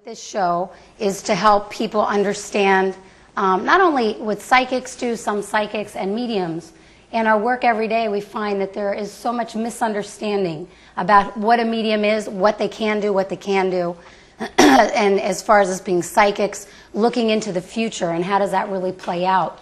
This show is to help people understand not only what psychics do, some psychics and mediums. In our work every day, we find that there is so much misunderstanding about what a medium is, what they can do, and as far as us being psychics, looking into the future and how does that really play out.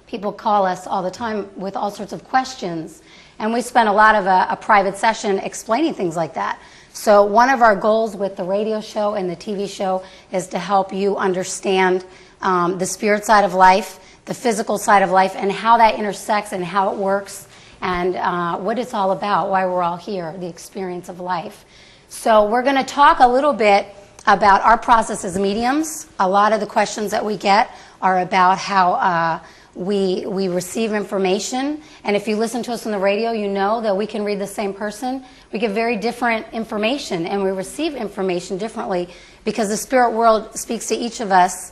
People call us all the time with all sorts of questions, and we spend a lot of a private session explaining things like that. So one of our goals with the radio show and the TV show is to help you understand the spirit side of life, the physical side of life, and how that intersects and how it works, and what it's all about, why we're all here, the experience of life. So we're going to talk a little bit about our process as mediums. A lot of the questions that we get are about how we receive information, and if you listen to us on the radio, you know that we can read the same person. We get very different information, and we receive information differently because the spirit world speaks to each of us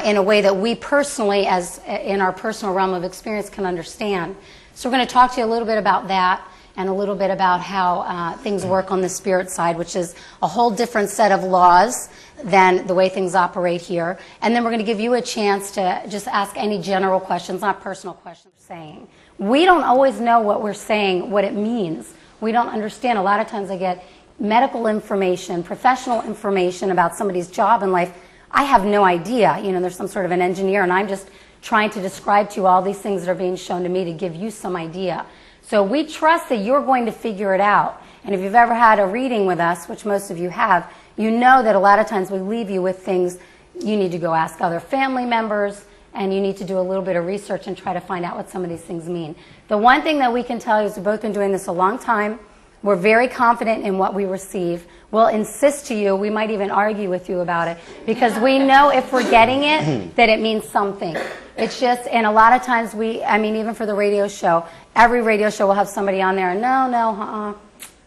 in a way that we personally, as in our personal realm of experience, can understand. So we're going to talk to you a little bit about that and a little bit about how things work on the spirit side, which is a whole different set of laws than the way things operate here. And then we're going to give you a chance to just ask any general questions, not personal questions. Saying we don't always know what we're saying, what it means. We don't understand. A lot of times I get medical information, professional information about somebody's job in life. I have no idea. You know, there's some sort of an engineer, and I'm just trying to describe to you all these things that are being shown to me to give you some idea. So we trust that you're going to figure it out. And if you've ever had a reading with us, which most of you have, you know that a lot of times we leave you with things you need to go ask other family members, and you need to do a little bit of research and try to find out what some of these things mean. The one thing that we can tell you is we've both been doing this a long time. We're very confident in what we receive. We'll insist to you, we might even argue with you about it, because we know if we're getting it, that it means something. It's just, and a lot of times even for the radio show, every radio show will have somebody on there,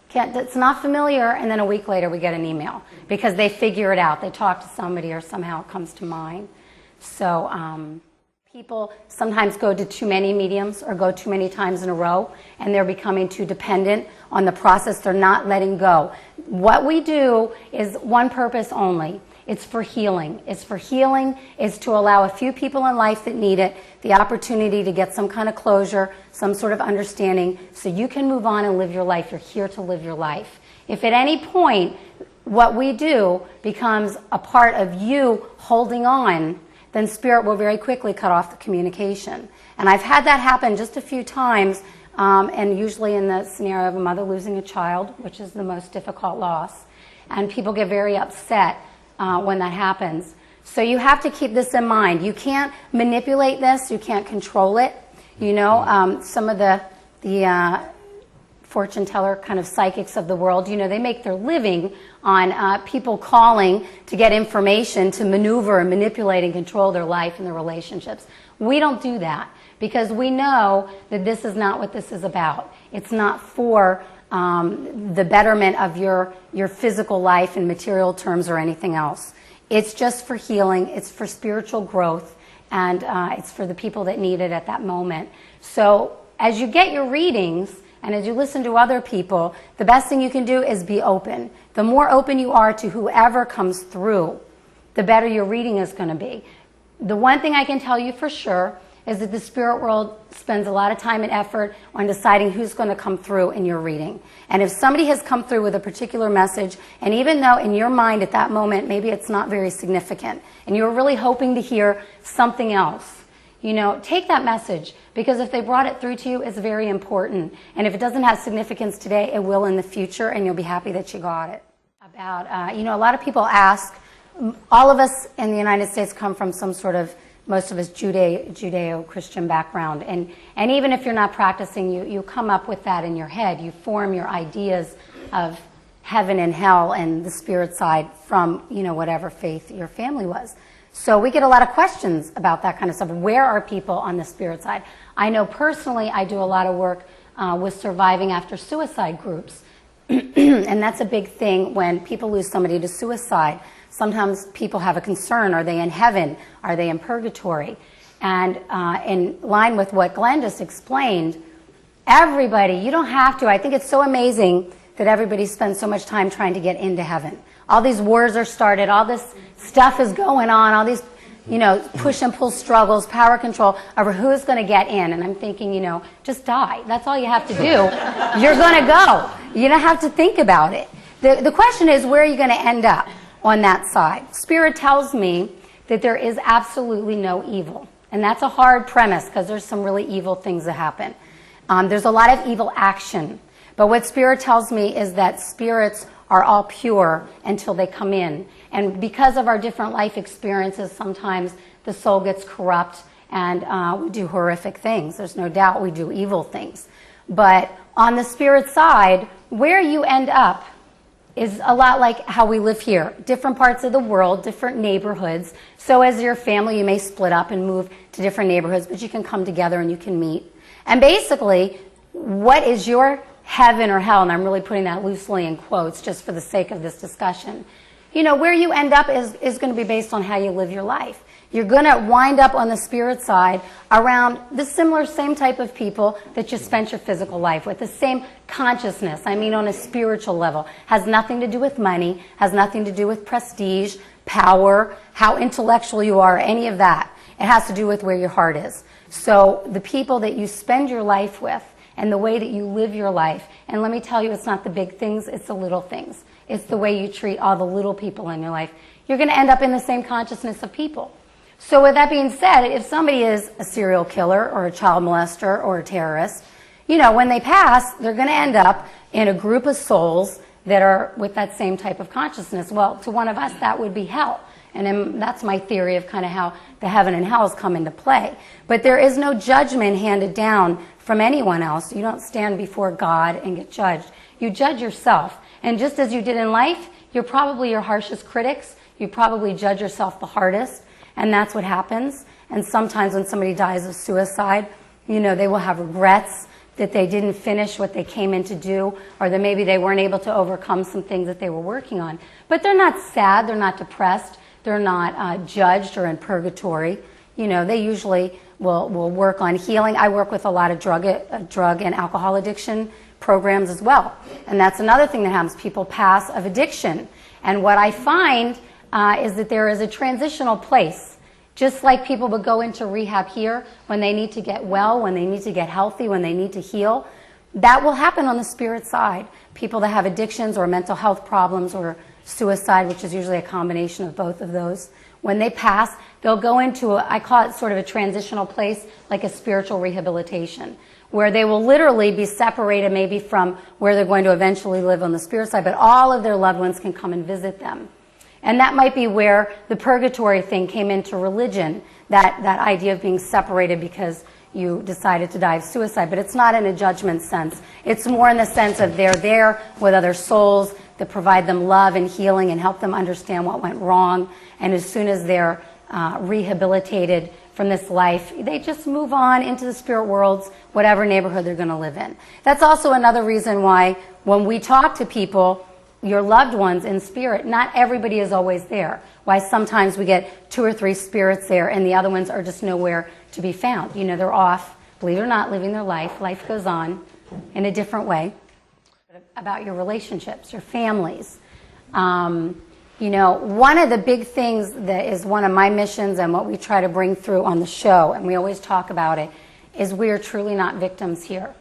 can't, it's not familiar, and then a week later we get an email, because they figure it out. They talk to somebody or somehow it comes to mind. So people sometimes go to too many mediums or go too many times in a row, and they're becoming too dependent on the process. They're not letting go. What we do is one purpose only. It's for healing. It's for healing. It's to allow a few people in life that need it the opportunity to get some kind of closure, some sort of understanding, so you can move on and live your life. You're here to live your life. If at any point what we do becomes a part of you holding on, then spirit will very quickly cut off the communication. And I've had that happen just a few times, and usually in the scenario of a mother losing a child, which is the most difficult loss. And people get very upset when that happens. So you have to keep this in mind. You can't manipulate this. You can't control it. You know, some of the fortune teller kind of psychics of the world, you know, they make their living on people calling to get information to maneuver and manipulate and control their life and their relationships. We don't do that because we know that this is not what this is about. It's not for the betterment of your physical life in material terms or anything else. It's just for healing. It's for spiritual growth, and it's for the people that need it at that moment. So as you get your readings and as you listen to other people, the best thing you can do is be open. The more open you are to whoever comes through, the better your reading is going to be. The one thing I can tell you for sure is that the spirit world spends a lot of time and effort on deciding who's going to come through in your reading. And if somebody has come through with a particular message, and even though in your mind at that moment maybe it's not very significant, and you're really hoping to hear something else, you know, take that message, because if they brought it through to you, it's very important. And if it doesn't have significance today, it will in the future, and you'll be happy that you got it. About, a lot of people ask, all of us in the United States come from some sort of, most of us Judeo-Christian background. And even if you're not practicing, you come up with that in your head. You form your ideas of heaven and hell and the spirit side from, whatever faith your family was. So we get a lot of questions about that kind of stuff. Where are people on the spirit side? I know personally I do a lot of work with surviving after suicide groups. And that's a big thing when people lose somebody to suicide. Sometimes people have a concern. Are they in heaven? Are they in purgatory? And in line with what Glenn just explained, everybody, you don't have to. I think it's so amazing that everybody spends so much time trying to get into heaven. all these wars are started, all this stuff is going on, all these, push and pull struggles, power control over who's going to get in. And I'm thinking, just die. That's all you have to do. You're going to go. You don't have to think about it. The question is, where are you going to end up on that side? Spirit tells me that there is absolutely no evil. And that's a hard premise because there's some really evil things that happen. There's a lot of evil action. But what Spirit tells me is that spirits are all pure until they come in. And because of our different life experiences, sometimes the soul gets corrupt and we do horrific things. There's no doubt we do evil things. But on the spirit side, where you end up is a lot like how we live here. Different parts of the world, different neighborhoods. So as your family, you may split up and move to different neighborhoods, but you can come together and you can meet. And basically, what is your heaven or hell, and I'm really putting that loosely in quotes just for the sake of this discussion, where you end up is going to be based on how you live your life. You're going to wind up on the spirit side around the same type of people that you spent your physical life with, the same consciousness. I mean, on a spiritual level. Has nothing to do with money, has nothing to do with prestige, power, how intellectual you are, any of that. It has to do with where your heart is. So the people that you spend your life with and the way that you live your life, and let me tell you, it's not the big things, it's the little things. It's the way you treat all the little people in your life. You're going to end up in the same consciousness of people. So with that being said, if somebody is a serial killer or a child molester or a terrorist, when they pass, they're going to end up in a group of souls that are with that same type of consciousness. Well, to one of us, that would be hell. And then that's my theory of kind of how the heaven and hells come into play. But there is no judgment handed down from anyone else. You don't stand before God and get judged. You judge yourself. And just as you did in life, you're probably your harshest critics. You probably judge yourself the hardest. And that's what happens. And sometimes when somebody dies of suicide, they will have regrets that they didn't finish what they came in to do, or that maybe they weren't able to overcome some things that they were working on. But they're not sad, they're not depressed, they're not judged or in purgatory. They usually will work on healing. I work with a lot of drug and alcohol addiction programs as well. And that's another thing that happens. People pass of addiction. And what I find is that there is a transitional place. Just like people would go into rehab here when they need to get well, when they need to get healthy, when they need to heal, that will happen on the spirit side. People that have addictions or mental health problems or suicide, which is usually a combination of both of those, when they pass, they'll go into, I call it sort of a transitional place, like a spiritual rehabilitation, where they will literally be separated maybe from where they're going to eventually live on the spirit side, but all of their loved ones can come and visit them. And that might be where the purgatory thing came into religion, that idea of being separated because you decided to die of suicide. But it's not in a judgment sense. It's more in the sense of they're there with other souls that provide them love and healing and help them understand what went wrong. And as soon as they're rehabilitated from this life, they just move on into the spirit worlds, whatever neighborhood they're going to live in. That's also another reason why when we talk to people, your loved ones in spirit, not everybody is always there. Why sometimes we get 2 or 3 spirits there and the other ones are just nowhere to be found. They're off, believe it or not, living their life. Life goes on in a different way. About your relationships, your families. One of the big things that is one of my missions and what we try to bring through on the show, and we always talk about it, is we are truly not victims here.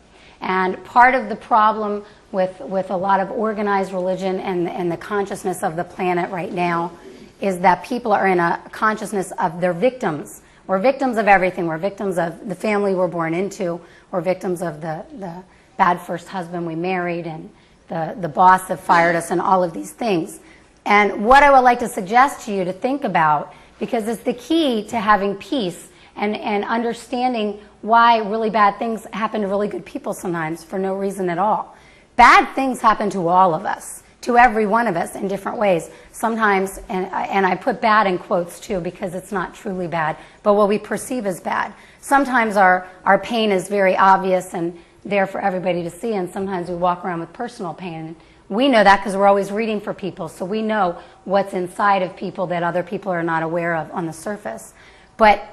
And part of the problem with a lot of organized religion and the consciousness of the planet right now is that people are in a consciousness of their victims. We're victims of everything. We're victims of the family we're born into. We're victims of the bad first husband we married and the boss that fired us and all of these things. And what I would like to suggest to you to think about, because it's the key to having peace and understanding why really bad things happen to really good people sometimes for no reason at all. Bad things happen to all of us, to every one of us in different ways. Sometimes, and I put bad in quotes too because it's not truly bad, but what we perceive as bad. Sometimes our pain is very obvious and there for everybody to see, and sometimes we walk around with personal pain. We know that because we're always reading for people, so we know what's inside of people that other people are not aware of on the surface. But